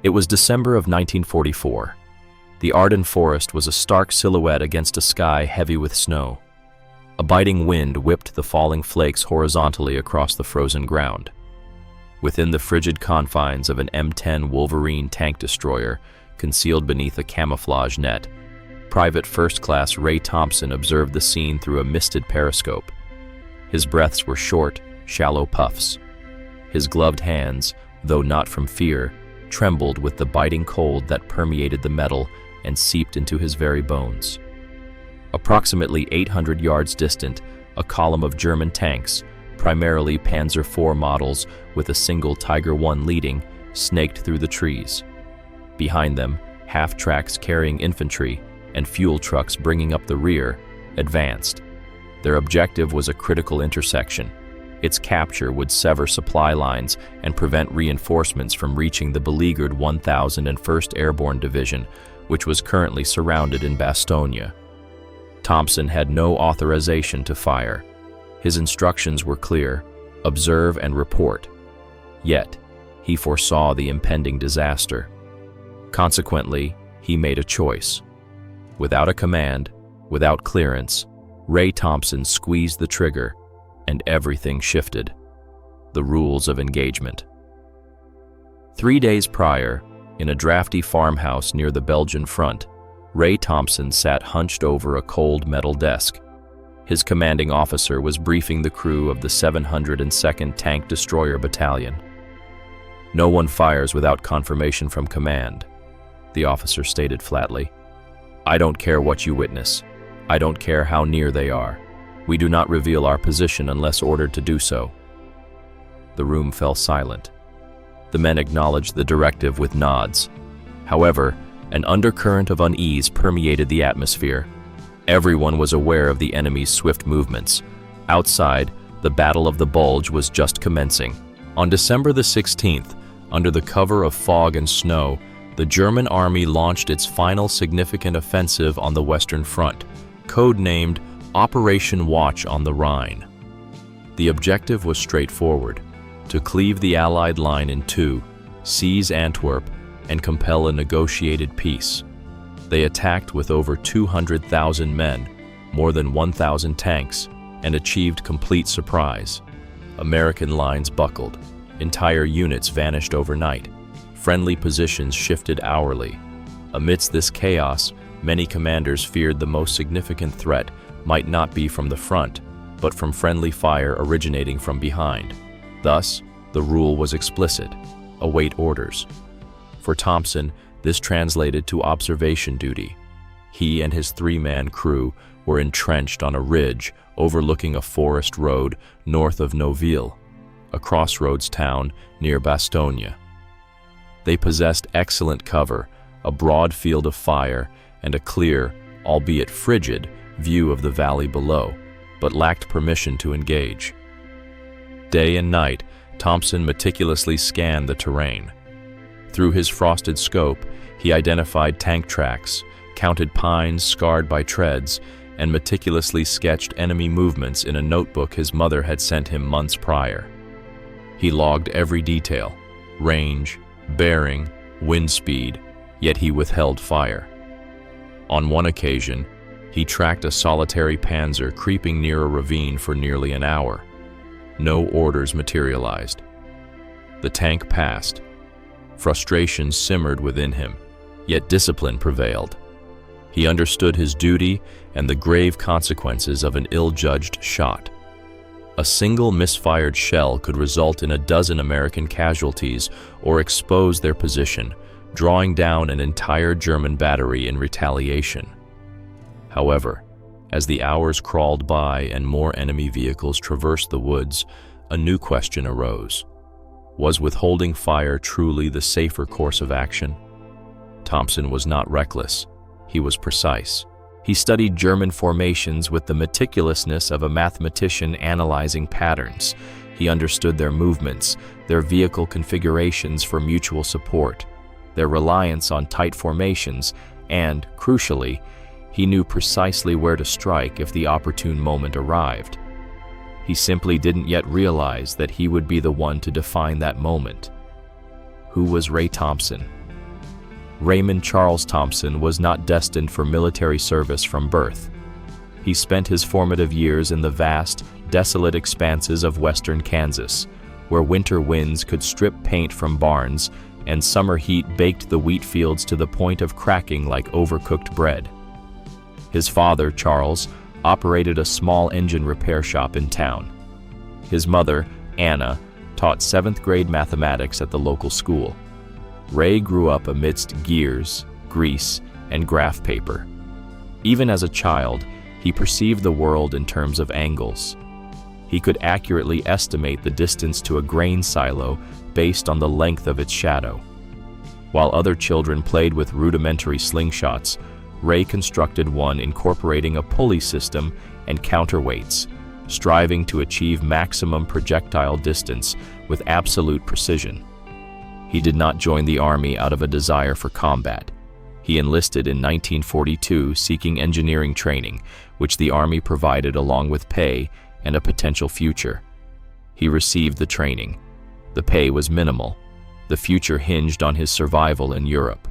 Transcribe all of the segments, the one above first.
It was December of 1944. The Ardennes forest was a stark silhouette against a sky heavy with snow. A biting wind whipped the falling flakes horizontally across the frozen ground. Within the frigid confines of an M10 Wolverine tank destroyer, concealed beneath a camouflage net, Private First Class Ray Thompson observed the scene through a misted periscope. His breaths were short, shallow puffs. His gloved hands, though not from fear, trembled with the biting cold that permeated the metal and seeped into his very bones. Approximately 800 yards distant, a column of German tanks, primarily Panzer IV models with a single Tiger I leading, snaked through the trees. Behind them, half-tracks carrying infantry and fuel trucks bringing up the rear advanced. Their objective was a critical intersection. Its capture would sever supply lines and prevent reinforcements from reaching the beleaguered 1001st Airborne Division, which was currently surrounded in Bastogne. Thompson had no authorization to fire. His instructions were clear: observe and report. Yet, he foresaw the impending disaster. Consequently, he made a choice. Without a command, without clearance, Ray Thompson squeezed the trigger, and everything shifted. The rules of engagement. 3 days prior, in a drafty farmhouse near the Belgian front, Ray Thompson sat hunched over a cold metal desk. His commanding officer was briefing the crew of the 702nd Tank Destroyer Battalion. "No one fires without confirmation from command," the officer stated flatly. "I don't care what you witness. I don't care how near they are. We do not reveal our position unless ordered to do so." The room fell silent. The men acknowledged the directive with nods. However, an undercurrent of unease permeated the atmosphere. Everyone was aware of the enemy's swift movements. Outside, the Battle of the Bulge was just commencing. On December the 16th, under the cover of fog and snow, the German army launched its final significant offensive on the Western Front, codenamed Operation Watch on the Rhine. The objective was straightforward: to cleave the Allied line in two, seize Antwerp, and compel a negotiated peace. They attacked with over 200,000 men, more than 1,000 tanks, and achieved complete surprise. American lines buckled. Entire units vanished overnight. Friendly positions shifted hourly. Amidst this chaos, many commanders feared the most significant threat might not be from the front, but from friendly fire originating from behind. Thus, the rule was explicit: await orders. For Thompson, this translated to observation duty. He and his three-man crew were entrenched on a ridge overlooking a forest road north of Neuville, a crossroads town near Bastogne. They possessed excellent cover, a broad field of fire, and a clear, albeit frigid, view of the valley below, but lacked permission to engage. Day and night, Thompson meticulously scanned the terrain. Through his frosted scope, he identified tank tracks, counted pines scarred by treads, and meticulously sketched enemy movements in a notebook his mother had sent him months prior. He logged every detail: range, bearing, wind speed, yet he withheld fire. On one occasion, he tracked a solitary Panzer creeping near a ravine for nearly an hour. No orders materialized. The tank passed. Frustration simmered within him, yet discipline prevailed. He understood his duty and the grave consequences of an ill-judged shot. A single misfired shell could result in a dozen American casualties or expose their position, drawing down an entire German battery in retaliation. However, as the hours crawled by and more enemy vehicles traversed the woods, a new question arose. Was withholding fire truly the safer course of action? Thompson was not reckless. He was precise. He studied German formations with the meticulousness of a mathematician analyzing patterns. He understood their movements, their vehicle configurations for mutual support, their reliance on tight formations, and, crucially, he knew precisely where to strike if the opportune moment arrived. He simply didn't yet realize that he would be the one to define that moment. Who was Ray Thompson? Raymond Charles Thompson was not destined for military service from birth. He spent his formative years in the vast, desolate expanses of western Kansas, where winter winds could strip paint from barns and summer heat baked the wheat fields to the point of cracking like overcooked bread. His father, Charles, operated a small engine repair shop in town. His mother, Anna, taught 7th grade mathematics at the local school. Ray grew up amidst gears, grease, and graph paper. Even as a child, he perceived the world in terms of angles. He could accurately estimate the distance to a grain silo based on the length of its shadow. While other children played with rudimentary slingshots, Ray constructed one incorporating a pulley system and counterweights, striving to achieve maximum projectile distance with absolute precision. He did not join the Army out of a desire for combat. He enlisted in 1942 seeking engineering training, which the Army provided along with pay and a potential future. He received the training. The pay was minimal. The future hinged on his survival in Europe.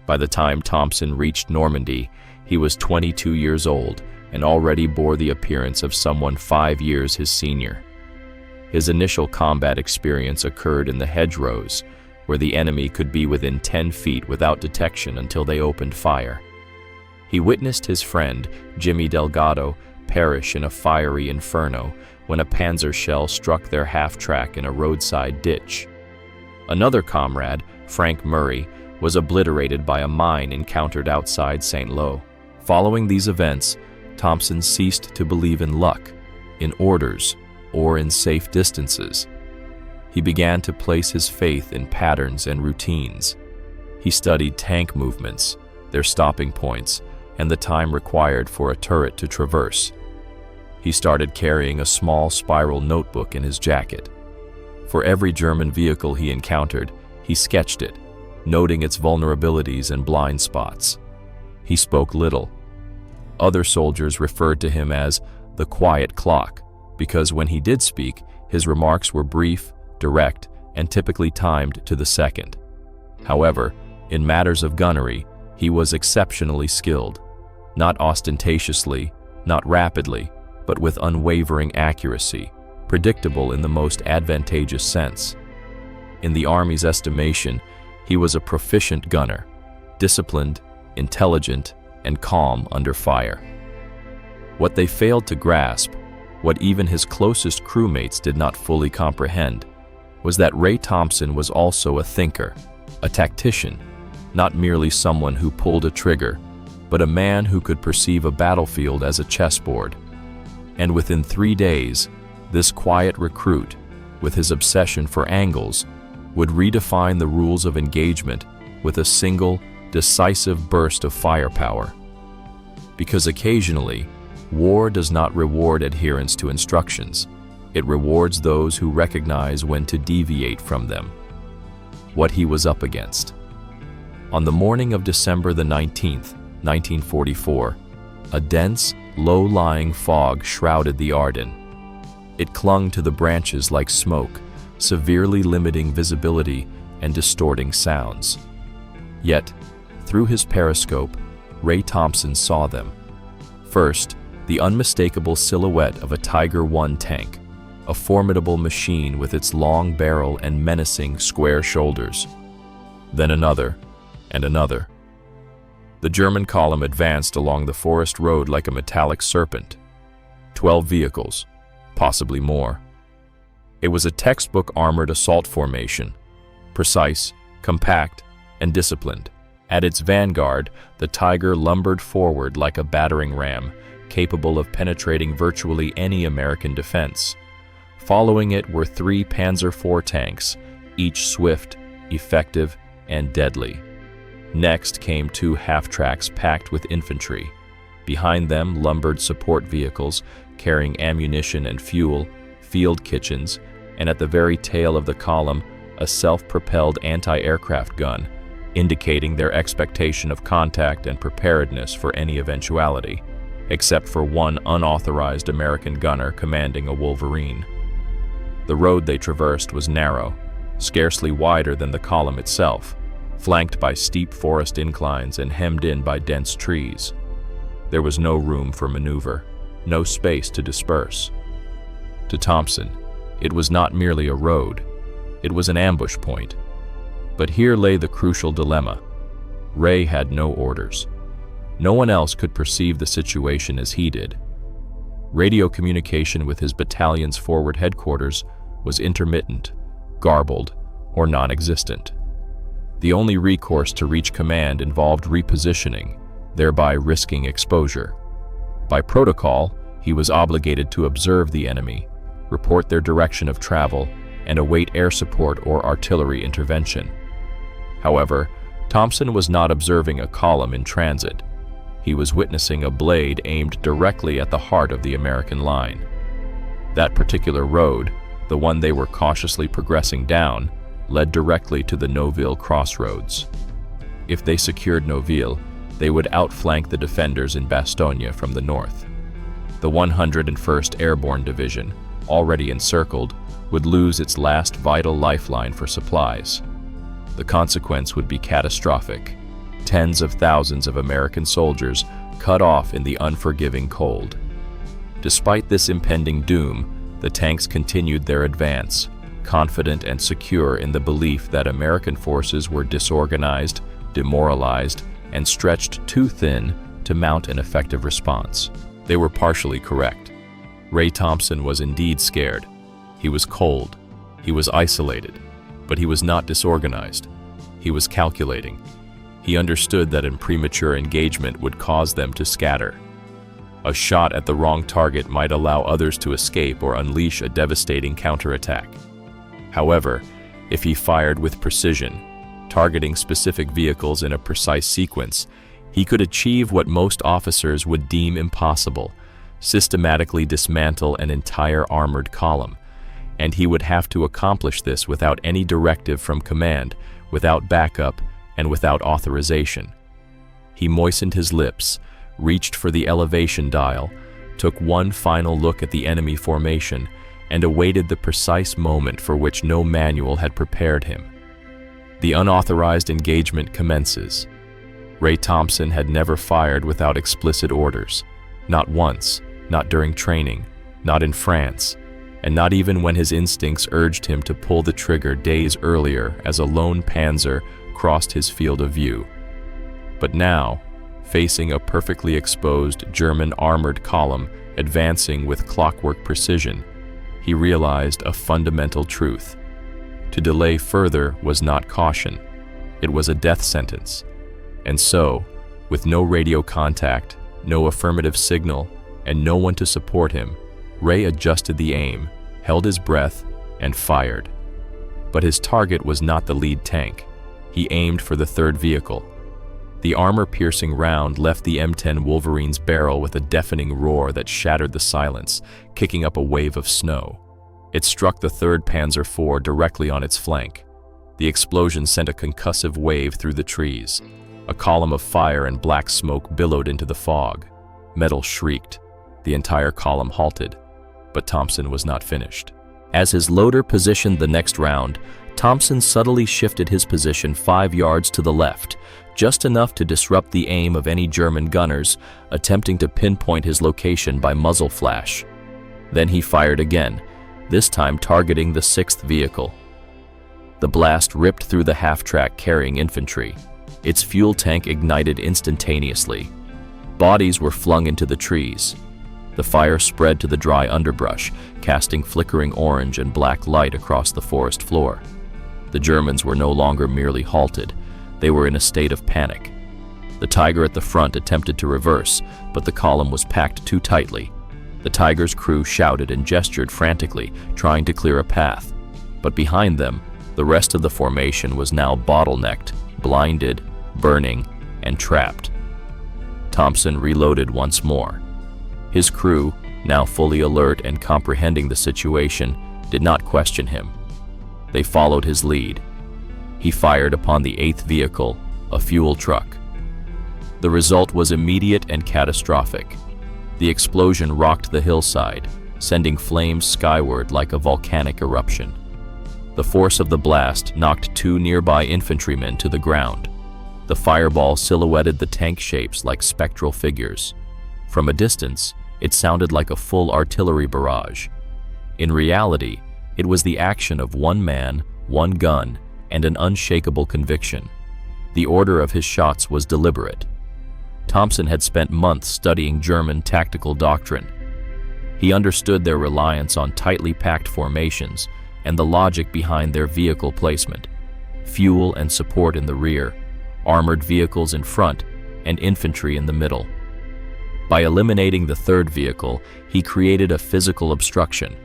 By the time Thompson reached Normandy, he was 22 years old and already bore the appearance of someone 5 years his senior. His initial combat experience occurred in the hedgerows, where the enemy could be within 10 feet without detection until they opened fire. He witnessed his friend, Jimmy Delgado, perish in a fiery inferno when a Panzer shell struck their half-track in a roadside ditch. Another comrade, Frank Murray, was obliterated by a mine encountered outside St. Lo. Following these events, Thompson ceased to believe in luck, in orders, or in safe distances. He began to place his faith in patterns and routines. He studied tank movements, their stopping points, and the time required for a turret to traverse. He started carrying a small spiral notebook in his jacket. For every German vehicle he encountered, he sketched it, noting its vulnerabilities and blind spots. He spoke little. Other soldiers referred to him as the quiet clock, because when he did speak, his remarks were brief, direct, and typically timed to the second. However, in matters of gunnery, he was exceptionally skilled, not ostentatiously, not rapidly, but with unwavering accuracy, predictable in the most advantageous sense. In the Army's estimation, he was a proficient gunner, disciplined, intelligent, and calm under fire. What they failed to grasp, what even his closest crewmates did not fully comprehend, was that Ray Thompson was also a thinker, a tactician, not merely someone who pulled a trigger, but a man who could perceive a battlefield as a chessboard. And within 3 days, this quiet recruit, with his obsession for angles, would redefine the rules of engagement with a single, decisive burst of firepower. Because occasionally, war does not reward adherence to instructions. It rewards those who recognize when to deviate from them. What he was up against. On the morning of December the 19th, 1944, a dense, low-lying fog shrouded the Ardennes. It clung to the branches like smoke, severely limiting visibility and distorting sounds. Yet, through his periscope, Ray Thompson saw them. First, the unmistakable silhouette of a Tiger I tank, a formidable machine with its long barrel and menacing square shoulders. Then another, and another. The German column advanced along the forest road like a metallic serpent. 12 vehicles, possibly more. It was a textbook armored assault formation, precise, compact, and disciplined. At its vanguard, the Tiger lumbered forward like a battering ram, capable of penetrating virtually any American defense. Following it were 3 Panzer IV tanks, each swift, effective, and deadly. Next came 2 half-tracks packed with infantry. Behind them lumbered support vehicles carrying ammunition and fuel, field kitchens, and at the very tail of the column, a self-propelled anti-aircraft gun, indicating their expectation of contact and preparedness for any eventuality, except for one unauthorized American gunner commanding a Wolverine. The road they traversed was narrow, scarcely wider than the column itself, flanked by steep forest inclines and hemmed in by dense trees. There was no room for maneuver, no space to disperse. To Thompson, it was not merely a road, it was an ambush point. But here lay the crucial dilemma. Ray had no orders. No one else could perceive the situation as he did. Radio communication with his battalion's forward headquarters was intermittent, garbled, or non-existent. The only recourse to reach command involved repositioning, thereby risking exposure. By protocol, he was obligated to observe the enemy, report their direction of travel, and await air support or artillery intervention. However, Thompson was not observing a column in transit. He was witnessing a blade aimed directly at the heart of the American line. That particular road, the one they were cautiously progressing down, led directly to the Nouville crossroads. If they secured Nouville, they would outflank the defenders in Bastogne from the north. The 101st Airborne Division, already encircled, would lose its last vital lifeline for supplies. The consequence would be catastrophic. Tens of thousands of American soldiers cut off in the unforgiving cold. Despite this impending doom, the tanks continued their advance, confident and secure in the belief that American forces were disorganized, demoralized, and stretched too thin to mount an effective response. They were partially correct. Ray Thompson was indeed scared. He was cold. He was isolated. But he was not disorganized. He was calculating. He understood that a premature engagement would cause them to scatter. A shot at the wrong target might allow others to escape or unleash a devastating counterattack. However, if he fired with precision, targeting specific vehicles in a precise sequence, he could achieve what most officers would deem impossible: systematically dismantle an entire armored column. And he would have to accomplish this without any directive from command, without backup, and without authorization. He moistened his lips, reached for the elevation dial, took one final look at the enemy formation, and awaited the precise moment for which no manual had prepared him. The unauthorized engagement commences. Ray Thompson had never fired without explicit orders. Not once, not during training, not in France, and not even when his instincts urged him to pull the trigger days earlier as a lone Panzer crossed his field of view. But now, facing a perfectly exposed German armored column advancing with clockwork precision, he realized a fundamental truth. To delay further was not caution. It was a death sentence. And so, with no radio contact, no affirmative signal, and no one to support him, Ray adjusted the aim, held his breath, and fired. But his target was not the lead tank. He aimed for the third vehicle. The armor-piercing round left the M10 Wolverine's barrel with a deafening roar that shattered the silence, kicking up a wave of snow. It struck the 3rd Panzer IV directly on its flank. The explosion sent a concussive wave through the trees. A column of fire and black smoke billowed into the fog. Metal shrieked. The entire column halted. But Thompson was not finished. As his loader positioned the next round, Thompson subtly shifted his position 5 yards to the left, just enough to disrupt the aim of any German gunners attempting to pinpoint his location by muzzle flash. Then he fired again, this time targeting the 6th vehicle. The blast ripped through the half-track carrying infantry. Its fuel tank ignited instantaneously. Bodies were flung into the trees. The fire spread to the dry underbrush, casting flickering orange and black light across the forest floor. The Germans were no longer merely halted. They were in a state of panic. The Tiger at the front attempted to reverse, but the column was packed too tightly. The Tiger's crew shouted and gestured frantically, trying to clear a path. But behind them, the rest of the formation was now bottlenecked, blinded, burning, and trapped. Thompson reloaded once more. His crew, now fully alert and comprehending the situation, did not question him. They followed his lead. He fired upon the 8th vehicle, a fuel truck. The result was immediate and catastrophic. The explosion rocked the hillside, sending flames skyward like a volcanic eruption. The force of the blast knocked two nearby infantrymen to the ground. The fireball silhouetted the tank shapes like spectral figures. From a distance, it sounded like a full artillery barrage. In reality, it was the action of one man, one gun, and an unshakable conviction. The order of his shots was deliberate. Thompson had spent months studying German tactical doctrine. He understood their reliance on tightly packed formations and the logic behind their vehicle placement: fuel and support in the rear, armored vehicles in front, and infantry in the middle. By eliminating the third vehicle, he created a physical obstruction.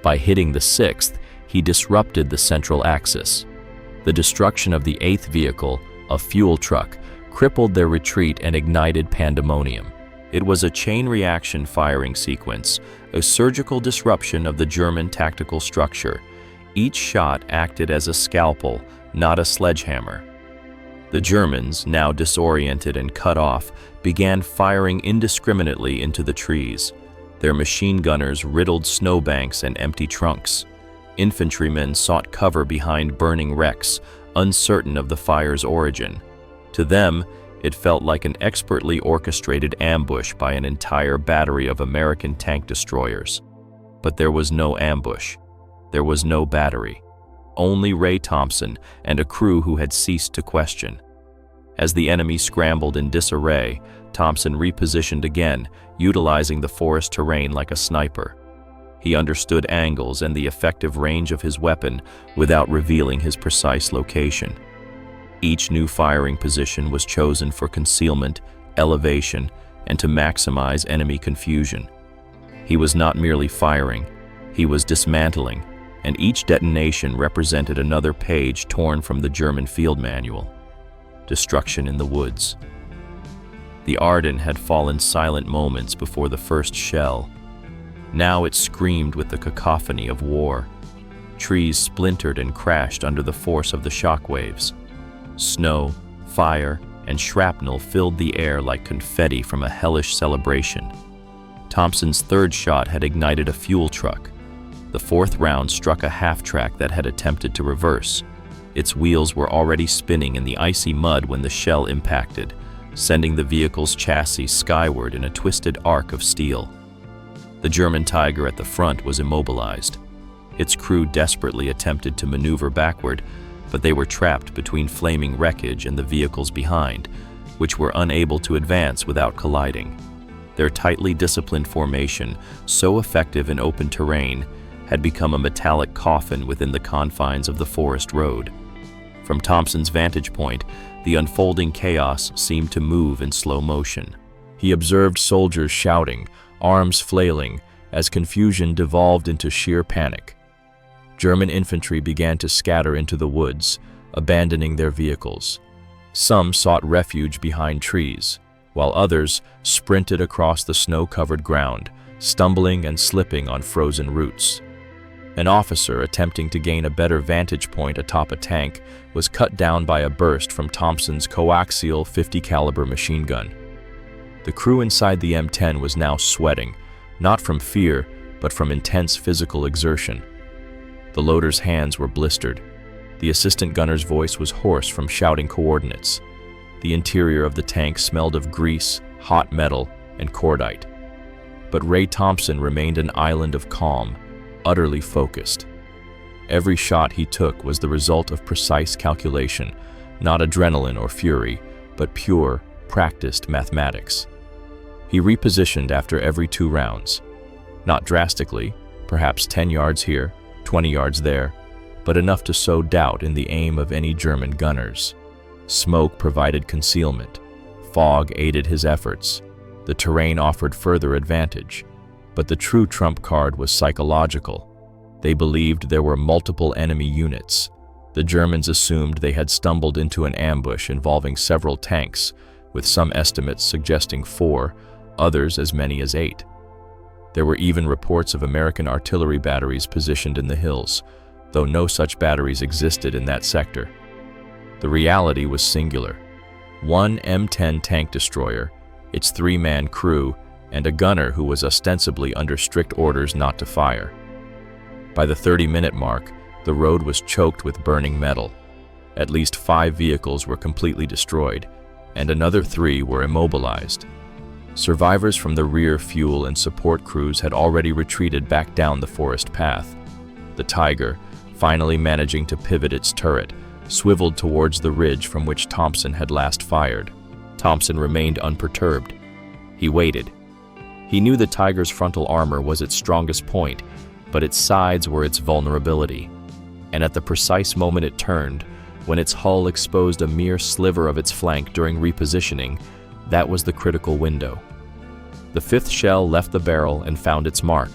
By hitting the sixth, he disrupted the central axis. The destruction of the eighth vehicle, a fuel truck, crippled their retreat and ignited pandemonium. It was a chain reaction firing sequence, a surgical disruption of the German tactical structure. Each shot acted as a scalpel, not a sledgehammer. The Germans, now disoriented and cut off, began firing indiscriminately into the trees. Their machine gunners riddled snowbanks and empty trunks. Infantrymen sought cover behind burning wrecks, uncertain of the fire's origin. To them, it felt like an expertly orchestrated ambush by an entire battery of American tank destroyers. But there was no ambush. There was no battery. Only Ray Thompson and a crew who had ceased to question. As the enemy scrambled in disarray, Thompson repositioned again, utilizing the forest terrain like a sniper. He understood angles and the effective range of his weapon without revealing his precise location. Each new firing position was chosen for concealment, elevation, and to maximize enemy confusion. He was not merely firing, he was dismantling, and each detonation represented another page torn from the German field manual. Destruction in the woods. The Ardennes had fallen silent moments before the first shell. Now it screamed with the cacophony of war. Trees splintered and crashed under the force of the shockwaves. Snow, fire, and shrapnel filled the air like confetti from a hellish celebration. Thompson's third shot had ignited a fuel truck. The fourth round struck a half-track that had attempted to reverse. Its wheels were already spinning in the icy mud when the shell impacted, sending the vehicle's chassis skyward in a twisted arc of steel. The German Tiger at the front was immobilized. Its crew desperately attempted to maneuver backward, but they were trapped between flaming wreckage and the vehicles behind, which were unable to advance without colliding. Their tightly disciplined formation, so effective in open terrain, had become a metallic coffin within the confines of the forest road. From Thompson's vantage point, the unfolding chaos seemed to move in slow motion. He observed soldiers shouting, arms flailing, as confusion devolved into sheer panic. German infantry began to scatter into the woods, abandoning their vehicles. Some sought refuge behind trees, while others sprinted across the snow-covered ground, stumbling and slipping on frozen roots. An officer attempting to gain a better vantage point atop a tank was cut down by a burst from Thompson's coaxial 50 caliber machine gun. The crew inside the M10 was now sweating, not from fear, but from intense physical exertion. The loader's hands were blistered. The assistant gunner's voice was hoarse from shouting coordinates. The interior of the tank smelled of grease, hot metal, and cordite. But Ray Thompson remained an island of calm, utterly focused. Every shot he took was the result of precise calculation, not adrenaline or fury, but pure, practiced mathematics. He repositioned after every 2 rounds. Not drastically, perhaps 10 yards here, 20 yards there, but enough to sow doubt in the aim of any German gunners. Smoke provided concealment. Fog aided his efforts. The terrain offered further advantage. But the true trump card was psychological. They believed there were multiple enemy units. The Germans assumed they had stumbled into an ambush involving several tanks, with some estimates suggesting 4, others as many as 8. There were even reports of American artillery batteries positioned in the hills, though no such batteries existed in that sector. The reality was singular. One M10 tank destroyer, its 3-man crew, and a gunner who was ostensibly under strict orders not to fire. By the 30-minute mark, the The road was choked with burning metal. At least 5 vehicles were completely destroyed, and another 3 were immobilized. Survivors from the rear fuel and support crews had already retreated back down the forest path. The Tiger, finally managing to pivot its turret, swiveled towards the ridge from which Thompson had last fired. Thompson remained unperturbed. He waited. He knew the Tiger's frontal armor was its strongest point, but its sides were its vulnerability. And at the precise moment it turned, when its hull exposed a mere sliver of its flank during repositioning, that was the critical window. The 5th shell left the barrel and found its mark.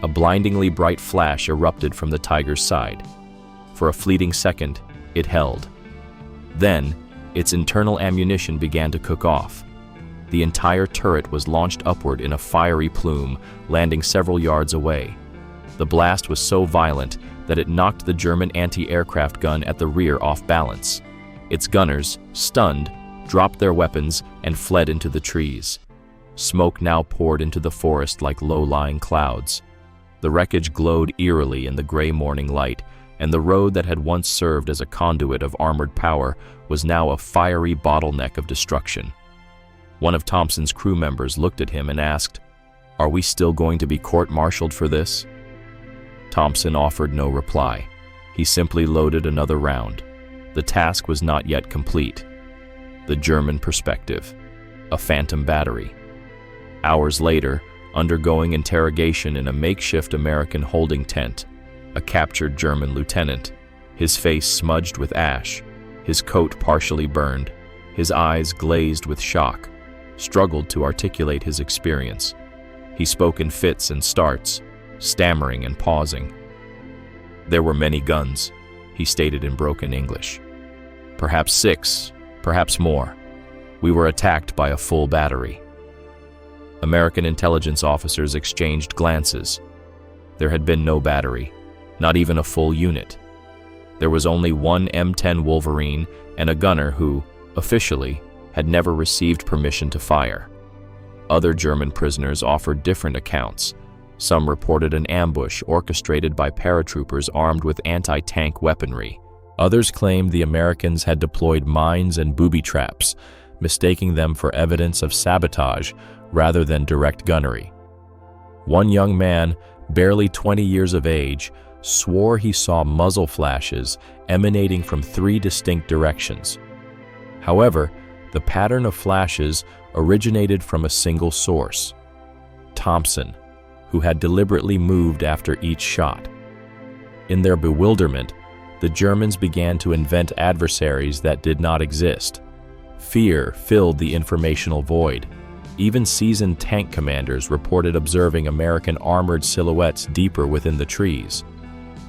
A blindingly bright flash erupted from the Tiger's side. For a fleeting second, it held. Then, its internal ammunition began to cook off. The entire turret was launched upward in a fiery plume, landing several yards away. The blast was so violent that it knocked the German anti-aircraft gun at the rear off balance. Its gunners, stunned, dropped their weapons and fled into the trees. Smoke now poured into the forest like low-lying clouds. The wreckage glowed eerily in the gray morning light, and the road that had once served as a conduit of armored power was now a fiery bottleneck of destruction. One of Thompson's crew members looked at him and asked, "Are we still going to be court-martialed for this?" Thompson offered no reply. He simply loaded another round. The task was not yet complete. The German perspective. A phantom battery. Hours later, undergoing interrogation in a makeshift American holding tent, a captured German lieutenant, his face smudged with ash, his coat partially burned, his eyes glazed with shock, struggled to articulate his experience. He spoke in fits and starts, stammering and pausing. "There were many guns," he stated in broken English. "Perhaps 6, perhaps more. We were attacked by a full battery." American intelligence officers exchanged glances. There had been no battery, not even a full unit. There was only one M10 Wolverine and a gunner who, officially, had never received permission to fire. Other German prisoners offered different accounts. Some reported an ambush orchestrated by paratroopers armed with anti-tank weaponry. Others claimed the Americans had deployed mines and booby traps, mistaking them for evidence of sabotage rather than direct gunnery. One young man, barely 20 years of age, swore he saw muzzle flashes emanating from 3 distinct directions. However, the pattern of flashes originated from a single source: Thompson, who had deliberately moved after each shot. In their bewilderment, the Germans began to invent adversaries that did not exist. Fear filled the informational void. Even seasoned tank commanders reported observing American armored silhouettes deeper within the trees.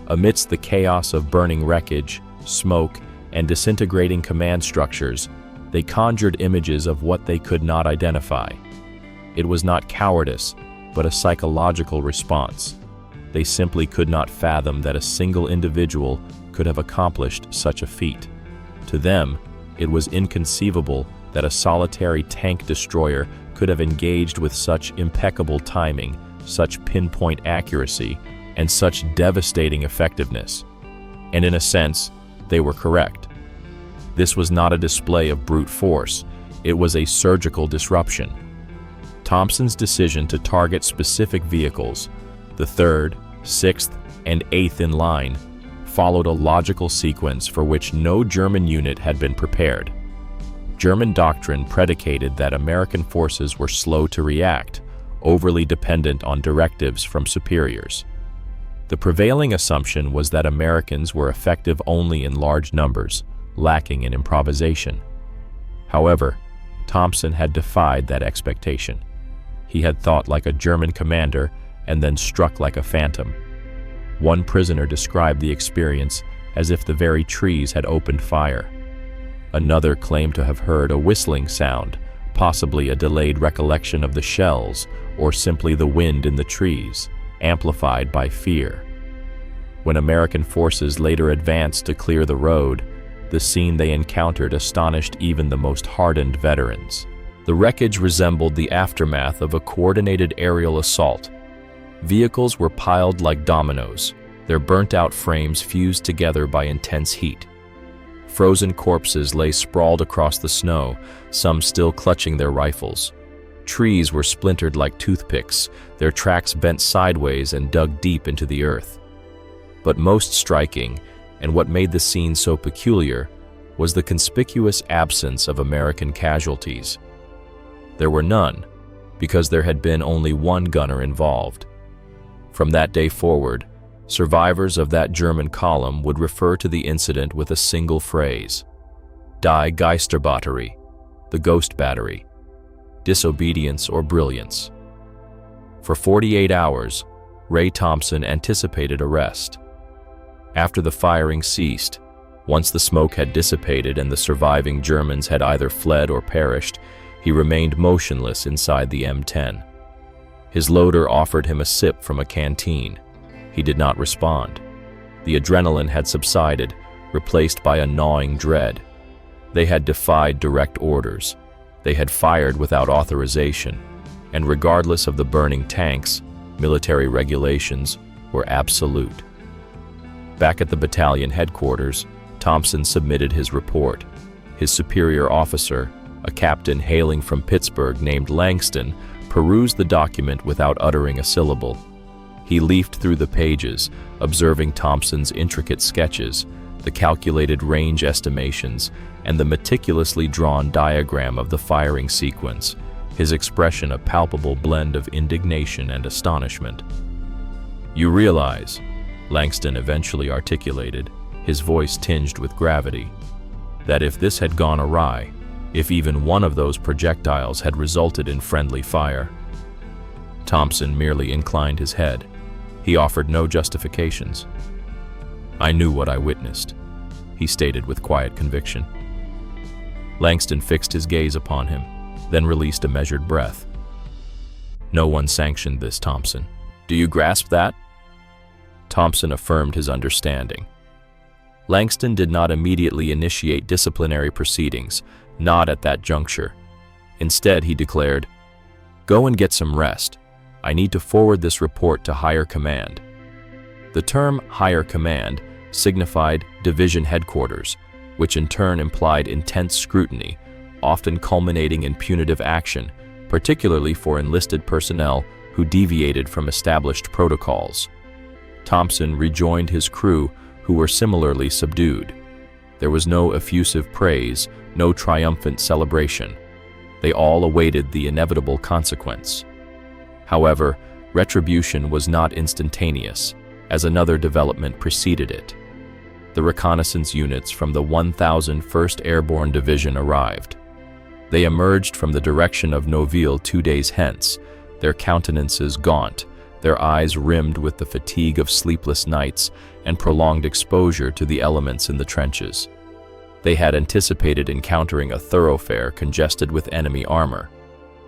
Amidst the chaos of burning wreckage, smoke, and disintegrating command structures, they conjured images of what they could not identify. It was not cowardice, but a psychological response. They simply could not fathom that a single individual could have accomplished such a feat. To them, it was inconceivable that a solitary tank destroyer could have engaged with such impeccable timing, such pinpoint accuracy, and such devastating effectiveness. And in a sense, they were correct. This was not a display of brute force, it was a surgical disruption. Thompson's decision to target specific vehicles, the 3rd, 6th, and 8th in line, followed a logical sequence for which no German unit had been prepared. German doctrine predicated that American forces were slow to react, overly dependent on directives from superiors. The prevailing assumption was that Americans were effective only in large numbers, lacking in improvisation. However, Thompson had defied that expectation. He had thought like a German commander and then struck like a phantom. One prisoner described the experience as if the very trees had opened fire. Another claimed to have heard a whistling sound, possibly a delayed recollection of the shells or simply the wind in the trees, amplified by fear. When American forces later advanced to clear the road, the scene they encountered astonished even the most hardened veterans. The wreckage resembled the aftermath of a coordinated aerial assault. Vehicles were piled like dominoes, Their burnt-out frames fused together by intense heat. Frozen corpses lay sprawled across the snow, some still clutching their rifles. Trees were splintered like toothpicks, their tracks bent sideways and dug deep into the earth. But most striking, and what made the scene so peculiar, was the conspicuous absence of American casualties. There were none, because there had been only one gunner involved. From that day forward, survivors of that German column would refer to the incident with a single phrase: Die Geisterbatterie, the Ghost Battery, disobedience or brilliance. For 48 hours, Ray Thompson anticipated arrest. After the firing ceased, once the smoke had dissipated and the surviving Germans had either fled or perished, he remained motionless inside the M10. His loader offered him a sip from a canteen. He did not respond. The adrenaline had subsided, replaced by a gnawing dread. They had defied direct orders. They had fired without authorization, and regardless of the burning tanks, military regulations were absolute. Back at the battalion headquarters, Thompson submitted his report. His superior officer, a captain hailing from Pittsburgh named Langston, perused the document without uttering a syllable. He leafed through the pages, observing Thompson's intricate sketches, the calculated range estimations, and the meticulously drawn diagram of the firing sequence, his expression a palpable blend of indignation and astonishment. "You realize," Langston eventually articulated, his voice tinged with gravity, "that if this had gone awry, if even one of those projectiles had resulted in friendly fire." Thompson merely inclined his head. He offered no justifications. "I knew what I witnessed," he stated with quiet conviction. Langston fixed his gaze upon him, then released a measured breath. "No one sanctioned this, Thompson. Do you grasp that?" Thompson affirmed his understanding. Langston did not immediately initiate disciplinary proceedings, not at that juncture. Instead, he declared, "Go and get some rest. I need to forward this report to higher command." The term higher command signified division headquarters, which in turn implied intense scrutiny, often culminating in punitive action, particularly for enlisted personnel who deviated from established protocols. Thompson rejoined his crew, who were similarly subdued. There was no effusive praise, no triumphant celebration. They all awaited the inevitable consequence. However, retribution was not instantaneous, as another development preceded it. The reconnaissance units from the 1001st Airborne Division arrived. They emerged from the direction of Noville 2 days hence, their countenances gaunt, their eyes rimmed with the fatigue of sleepless nights and prolonged exposure to the elements in the trenches. They had anticipated encountering a thoroughfare congested with enemy armor.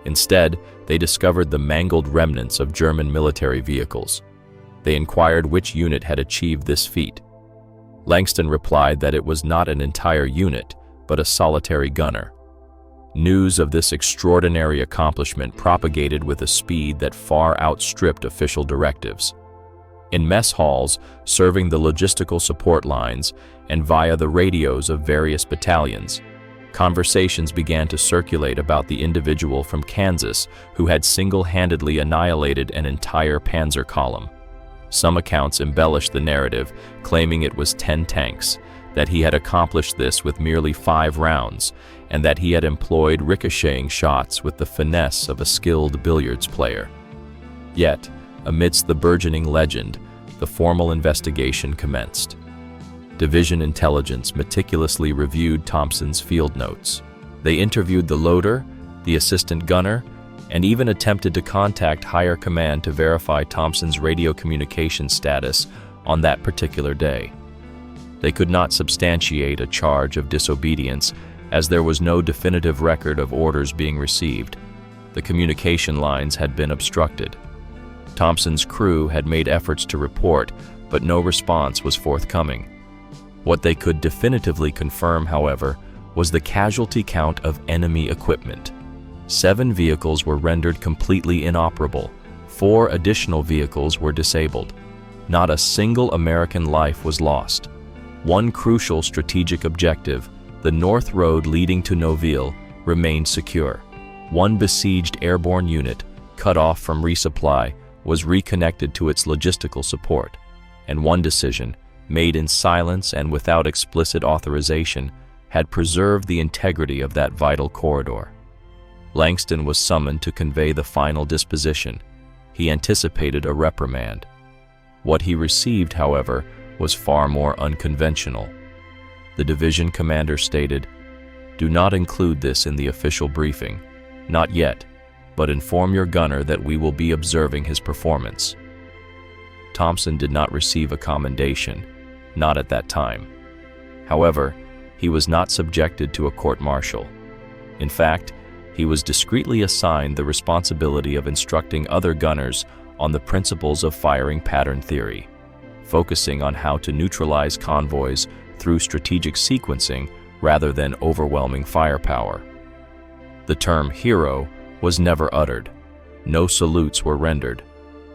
Instead, they discovered the mangled remnants of German military vehicles. They inquired which unit had achieved this feat. Langston replied that it was not an entire unit, but a solitary gunner. News of this extraordinary accomplishment propagated with a speed that far outstripped official directives. In mess halls, serving the logistical support lines, and via the radios of various battalions, conversations began to circulate about the individual from Kansas who had single-handedly annihilated an entire Panzer Column. Some accounts embellished the narrative, claiming it was 10 tanks, that he had accomplished this with merely 5 rounds, and that he had employed ricocheting shots with the finesse of a skilled billiards player. Yet, amidst the burgeoning legend, the formal investigation commenced. Division intelligence meticulously reviewed Thompson's field notes. They interviewed the loader, the assistant gunner, and even attempted to contact higher command to verify Thompson's radio communication status on that particular day. They could not substantiate a charge of disobedience, as there was no definitive record of orders being received. The communication lines had been obstructed. Thompson's crew had made efforts to report, but no response was forthcoming. What they could definitively confirm, however, was the casualty count of enemy equipment. 7 vehicles were rendered completely inoperable. 4 additional vehicles were disabled. Not a single American life was lost. One crucial strategic objective, the North Road leading to Noville, remained secure. One besieged airborne unit, cut off from resupply, was reconnected to its logistical support, and one decision, made in silence and without explicit authorization, had preserved the integrity of that vital corridor. Langston was summoned to convey the final disposition. He anticipated a reprimand. What he received, however, was far more unconventional. The division commander stated, "Do not include this in the official briefing. Not yet, but inform your gunner that we will be observing his performance." Thompson did not receive a commendation, not at that time. However, he was not subjected to a court-martial. In fact, he was discreetly assigned the responsibility of instructing other gunners on the principles of firing pattern theory, focusing on how to neutralize convoys through strategic sequencing rather than overwhelming firepower. The term hero was never uttered. No salutes were rendered.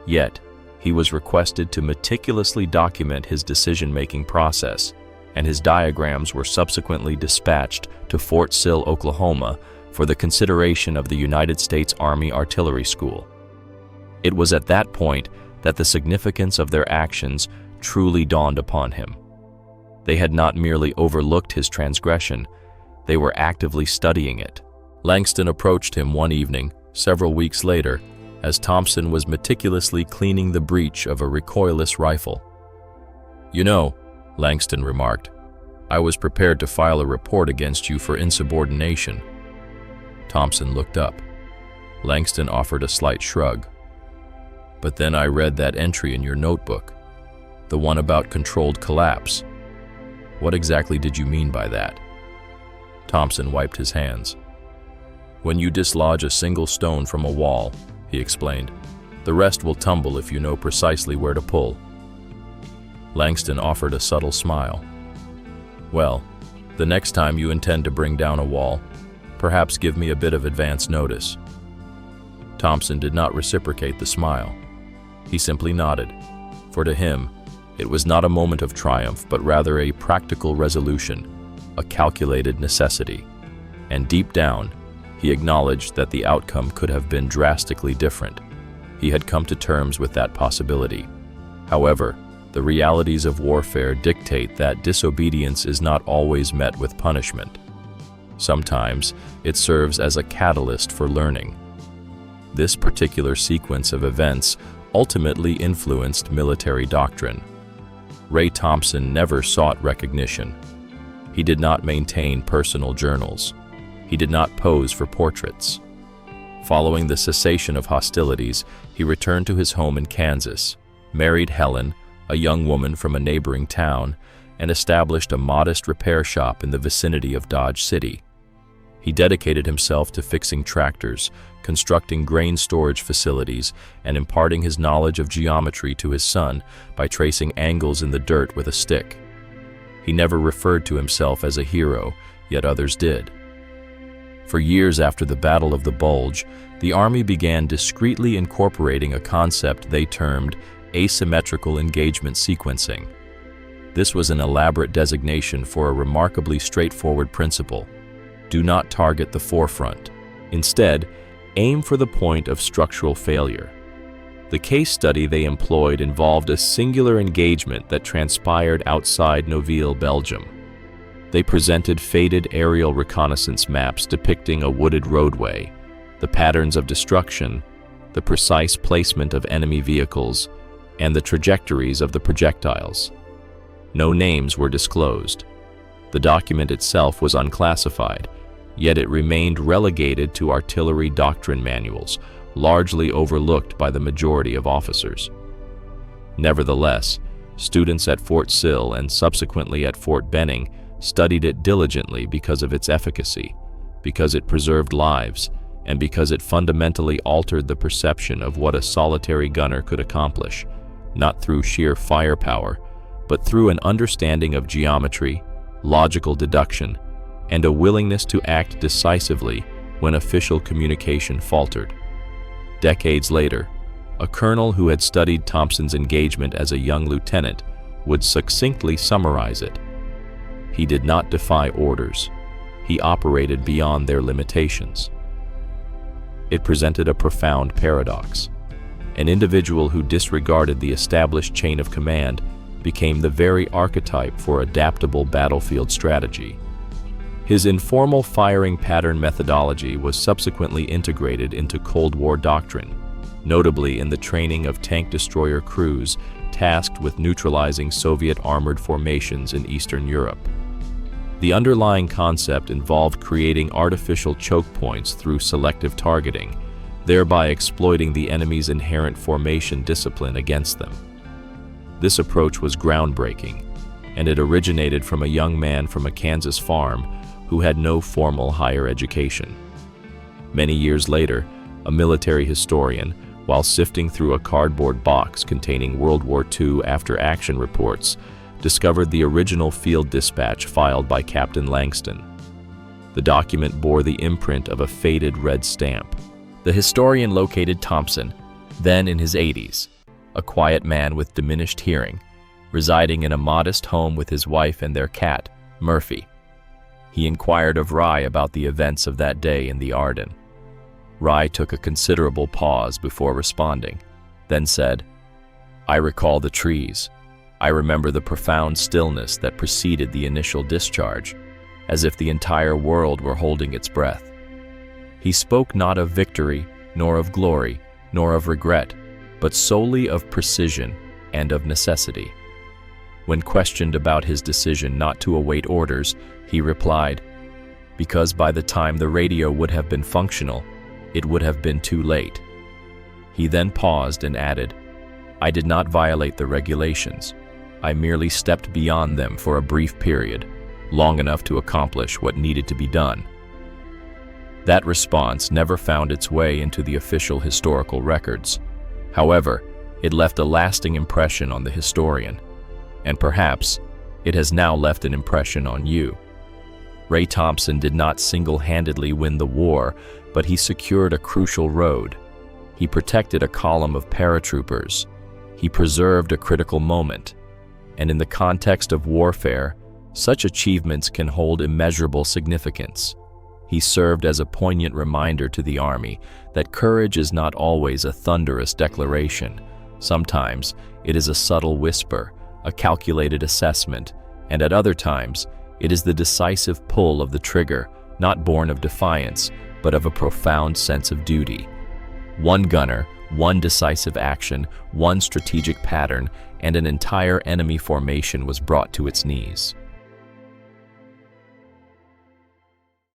Yet, he was requested to meticulously document his decision-making process, and his diagrams were subsequently dispatched to Fort Sill, Oklahoma, for the consideration of the United States Army Artillery School. It was at that point that the significance of their actions truly dawned upon him. They had not merely overlooked his transgression, they were actively studying it. Langston approached him one evening, several weeks later, as Thompson was meticulously cleaning the breech of a recoilless rifle. "You know," Langston remarked, "I was prepared to file a report against you for insubordination." Thompson looked up. Langston offered a slight shrug. "But then I read that entry in your notebook, the one about controlled collapse. What exactly did you mean by that?" Thompson wiped his hands. "When you dislodge a single stone from a wall," he explained, "the rest will tumble if you know precisely where to pull." Langston offered a subtle smile. "Well, the next time you intend to bring down a wall, perhaps give me a bit of advance notice." Thompson did not reciprocate the smile. He simply nodded, for to him, it was not a moment of triumph, but rather a practical resolution, a calculated necessity. And deep down, he acknowledged that the outcome could have been drastically different. He had come to terms with that possibility. However, the realities of warfare dictate that disobedience is not always met with punishment. Sometimes, it serves as a catalyst for learning. This particular sequence of events ultimately influenced military doctrine. Ray Thompson never sought recognition. He did not maintain personal journals. He did not pose for portraits. Following the cessation of hostilities, he returned to his home in Kansas, married Helen, a young woman from a neighboring town, and established a modest repair shop in the vicinity of Dodge City. He dedicated himself to fixing tractors, constructing grain storage facilities, and imparting his knowledge of geometry to his son by tracing angles in the dirt with a stick. He never referred to himself as a hero, yet others did. For years after the Battle of the Bulge, the Army began discreetly incorporating a concept they termed asymmetrical engagement sequencing. This was an elaborate designation for a remarkably straightforward principle: do not target the forefront. Instead, aim for the point of structural failure. The case study they employed involved a singular engagement that transpired outside Noville, Belgium. They presented faded aerial reconnaissance maps depicting a wooded roadway, the patterns of destruction, the precise placement of enemy vehicles, and the trajectories of the projectiles. No names were disclosed. The document itself was unclassified, yet it remained relegated to artillery doctrine manuals, largely overlooked by the majority of officers. Nevertheless, students at Fort Sill and subsequently at Fort Benning studied it diligently because of its efficacy, because it preserved lives, and because it fundamentally altered the perception of what a solitary gunner could accomplish, not through sheer firepower, but through an understanding of geometry, logical deduction, and a willingness to act decisively when official communication faltered. Decades later, A colonel who had studied Thompson's engagement as a young lieutenant would succinctly summarize it. He did not defy orders. He operated beyond their limitations. It presented a profound paradox. An individual who disregarded the established chain of command became the very archetype for adaptable battlefield strategy. His informal firing pattern methodology was subsequently integrated into Cold War doctrine, notably in the training of tank destroyer crews tasked with neutralizing Soviet armored formations in Eastern Europe. The underlying concept involved creating artificial choke points through selective targeting, thereby exploiting the enemy's inherent formation discipline against them. This approach was groundbreaking, and it originated from a young man from a Kansas farm who had no formal higher education. Many years later, a military historian, while sifting through a cardboard box containing World War II after-action reports, discovered the original field dispatch filed by Captain Langston. The document bore the imprint of a faded red stamp. The historian located Thompson, then in his 80s, a quiet man with diminished hearing, residing in a modest home with his wife and their cat, Murphy. He inquired of Rye about the events of that day in the Ardennes. Rye took a considerable pause before responding, then said, "I recall the trees. I remember the profound stillness that preceded the initial discharge, as if the entire world were holding its breath." He spoke not of victory, nor of glory, nor of regret, but solely of precision and of necessity. When questioned about his decision not to await orders, he replied, "Because by the time the radio would have been functional, it would have been too late." He then paused and added, "I did not violate the regulations. I merely stepped beyond them for a brief period, long enough to accomplish what needed to be done." That response never found its way into the official historical records. However, it left a lasting impression on the historian, and perhaps it has now left an impression on you. Ray Thompson did not single-handedly win the war, but he secured a crucial road. He protected a column of paratroopers. He preserved a critical moment. And in the context of warfare, such achievements can hold immeasurable significance. He served as a poignant reminder to the Army that courage is not always a thunderous declaration. Sometimes it is a subtle whisper, a calculated assessment, and at other times it is the decisive pull of the trigger, not born of defiance, but of a profound sense of duty. One gunner, one decisive action, one strategic pattern, and an entire enemy formation was brought to its knees.